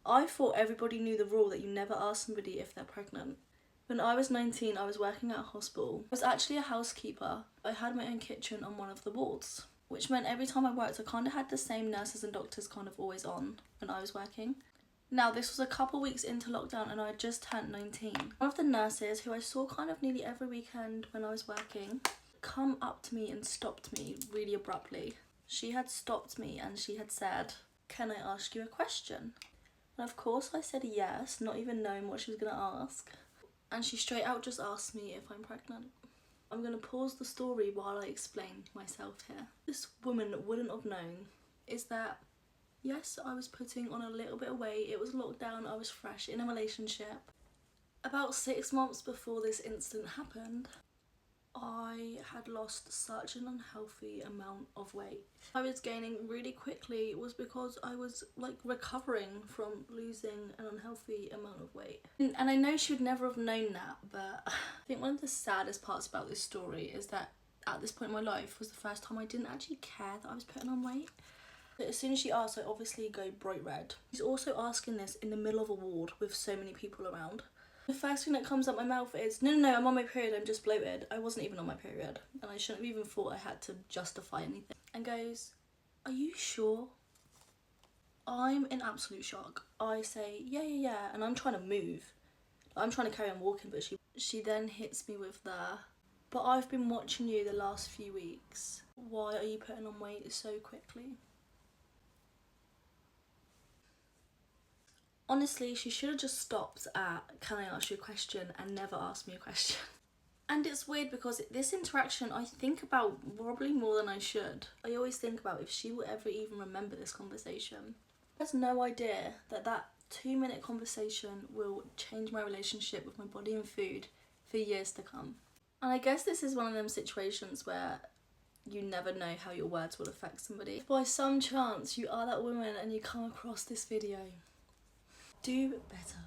I thought everybody knew the rule that you never ask somebody if they're pregnant. When I was 19, I was working at a hospital. I was actually a housekeeper. I had my own kitchen on one of the wards, which meant every time I worked, I kind of had the same nurses and doctors kind of always on when I was working. Now, this was a couple weeks into lockdown and I had just turned 19. One of the nurses, who I saw kind of nearly every weekend when I was working, come up to me and stopped me really abruptly. She had stopped me and she had said, "Can I ask you a question?" And of course I said yes, not even knowing what she was going to ask. And she straight out just asked me if I'm pregnant. I'm going to pause the story while I explain myself here. This woman wouldn't have known is that, yes, I was putting on a little bit of weight. It was lockdown, I was fresh in a relationship. About 6 months before this incident happened, I had lost such an unhealthy amount of weight. I was gaining really quickly was because I was like recovering from losing an unhealthy amount of weight. And I know she would never have known that, but I think one of the saddest parts about this story is that at this point in my life was the first time I didn't actually care that I was putting on weight. But as soon as she asked, I obviously go bright red. She's also asking this in the middle of a ward with so many people around. The first thing that comes out my mouth is, no, I'm on my period, I'm just bloated. I wasn't even on my period, and I shouldn't have even thought I had to justify anything. And goes, "Are you sure?" I'm in absolute shock. I say, yeah, and I'm trying to move. I'm trying to carry on walking, but she then hits me with the, "But I've been watching you the last few weeks. Why are you putting on weight so quickly?" Honestly, she should have just stopped at, "Can I ask you a question?" and never asked me a question. And it's weird because this interaction I think about probably more than I should. I always think about if she will ever even remember this conversation. She has no idea that that 2-minute conversation will change my relationship with my body and food for years to come. And I guess this is one of them situations where you never know how your words will affect somebody. If by some chance you are that woman and you come across this video, do better.